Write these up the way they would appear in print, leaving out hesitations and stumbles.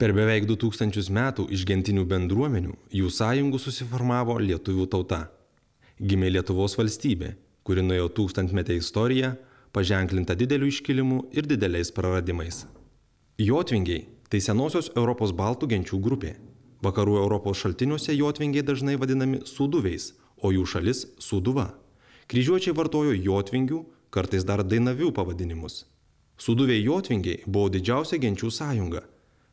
Per beveik 2000 metų iš gentinių bendruomenių jų sąjungų susiformavo lietuvių tauta. Gimė Lietuvos valstybė, kuri nuėjo tūkstantmetę istoriją, paženklinta dideliu iškilimu ir dideliais praradimais. Jotvingiai – tai senosios Europos baltų genčių grupė. Vakarų Europos šaltiniuose jotvingiai dažnai vadinami sūduviais, o jų šalis – Sūduva. Kryžiuočiai vartojo jotvingių, kartais dar dainavių pavadinimus. Sūduviai jotvingiai buvo didžiausia genčių sąjunga.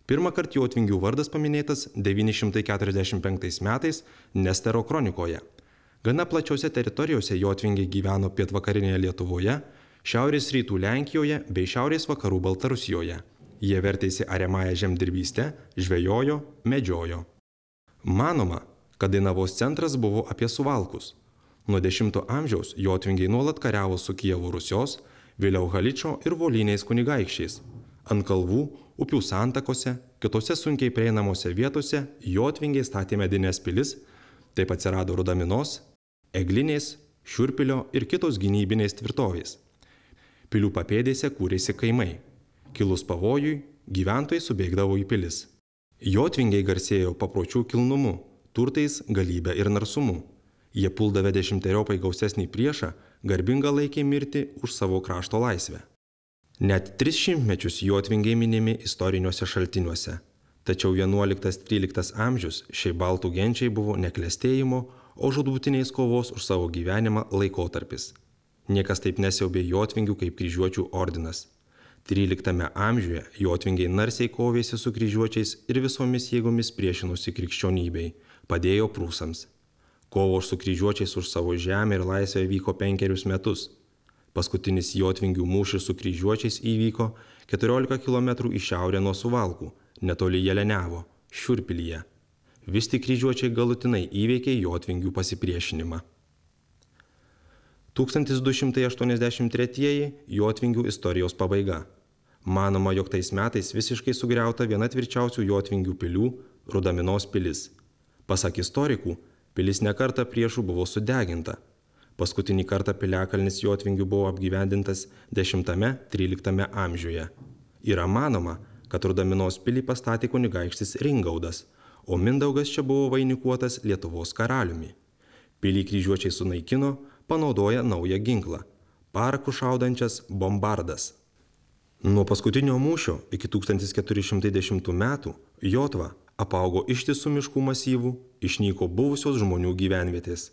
Pirmąkart jotvingių vardas paminėtas 945 metais Nestero kronikoje. Gana plačiose teritorijose jotvingiai gyveno pietvakarinėje Lietuvoje, šiaurės rytų Lenkijoje bei šiaurės vakarų Baltarusijoje. Jie vertėsi ariamąją žemdirbystę, žvejojo, medžiojo. Manoma, kad Dainavos centras buvo apie Suvalkus. Nuo X amžiaus jotvingiai nuolat kariavo su Kijevo Rusios, vėliau Haličo ir Volynės kunigaikščiais. Ant kalvų, upių santakose, kitose sunkiai prieinamose vietose jotvingiai statė medines pilis, taip atsirado Rudaminos, Eglinės, Šiurpilio ir kitos gynybinės tvirtovės. Pilių papėdėse kūrėsi kaimai. Kilus pavojui, gyventojai subėgdavo į pilis. Jotvingiai garsėjo papročių kilnumu, turtais, galybę ir narsumu. Jie puldavę 10-eriopai gausesnį priešą, garbingą laikė mirti už savo krašto laisvę. Net 3 šimtmečius jotvingiai minimi istoriniuose šaltiniuose. Tačiau 11-13 amžius šiai baltų genčiai buvo ne klestėjimo, o žūtbūtinės kovos už savo gyvenimą laikotarpis. Niekas taip nesiaubė jotvingių kaip kryžiuočių ordinas. 13 amžiuje jotvingiai narsiai kovėsi su kryžiuočiais ir visomis jėgomis priešinosi krikščionybei, padėjo prūsams. Kovos su kryžiuočiais už savo žemę ir laisvę vyko 5 metus. Paskutinis jotvingių mūšis su kryžiuočiais įvyko 14 km į šiaurę nuo Suvalkų, netoli Jeleniavo, Šiurpilyje. Vis tik kryžiuočiai galutinai įveikė jotvingių pasipriešinimą. 1283 jotvingių istorijos pabaiga. Manoma, jog tais metais visiškai sugriauta viena tvirčiausių jotvingių pilių – Rudaminos pilis. Pasak istorikų, pilis nekartą priešų buvo sudeginta. Paskutinį kartą piliakalnis jotvingių buvo apgyvendintas 10-13 amžiuje. Yra manoma, kad Rudaminos pilį pastatė kunigaikštis Ringaudas, o Mindaugas čia buvo vainikuotas Lietuvos karaliumi. Pilį kryžiuočiai sunaikino, panaudoja naują ginklą – paraku šaudančias bombardas. Nuo paskutinio mūšio iki 1410 metų Jotva apaugo ištisų miškų masyvų, išnyko buvusios žmonių gyvenvietės.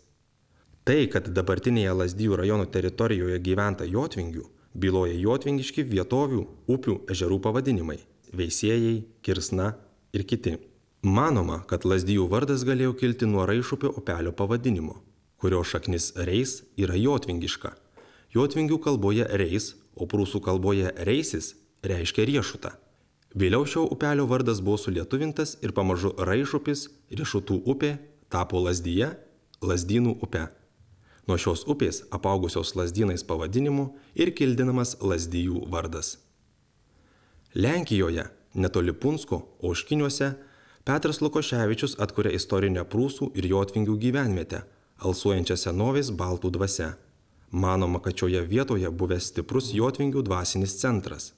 Tai, kad dabartinėje Lazdijų rajono teritorijoje gyventa jotvingių, byloja jotvingiški vietovių, upių, ežerų pavadinimai – Veisiejai, Kirsna ir kiti. Manoma, kad Lazdijų vardas galėjo kilti nuo Raišupio upelio pavadinimo, kurio šaknis reis yra jotvingiška. Jotvingių kalboje reis, o prūsų kalboje reisis reiškia riešutą. Vėliau šio upelio vardas buvo sulietuvintas ir pamažu Raišupis, Riešutų upė, tapo Lazdyje, Lazdynų upe. Nuo šios upės apaugusios Lazdynais pavadinimu ir kildinamas Lazdijų vardas. Lenkijoje, netoli Punsko, Oškiniuose, Petras Lukoševičius atkuria istorinę prūsų ir jotvingių gyvenvietę, alsuojančią senovės baltų dvasia. Manoma, kad šioje vietoje buvęs stiprus jotvingių dvasinis centras.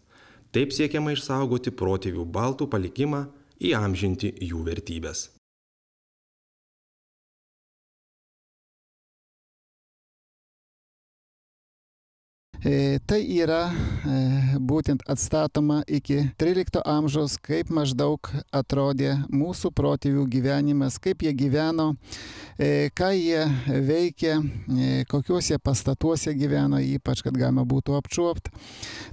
Taip siekiama išsaugoti protėvių baltų palikimą, įamžinti jų vertybės. Tai yra būtent atstatoma iki 13 amžiaus, kaip maždaug atrodė mūsų protėvių gyvenimas, kaip jie gyveno, ką jie veikė, kokiuose pastatuose gyveno, ypač kad galima būtų apčiuopti.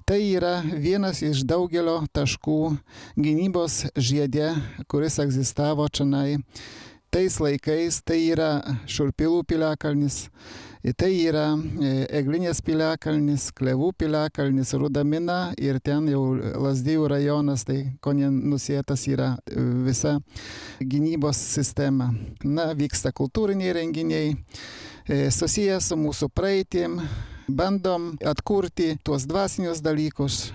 Tai yra vienas iš daugelio taškų gynybos žiede, kuris egzistavo čionai. Tais laikais tai yra Šiurpilų piliakalnis, tai yra Eglinės piliakalnis, Klevų piliakalnis, Rudamina ir ten jau Lazdijų rajonas, tai Konė nusėtas yra visa gynybos sistema. Vyksta kultūriniai renginiai, susiję su mūsų praeitim, bandom atkurti tuos dvasinius dalykus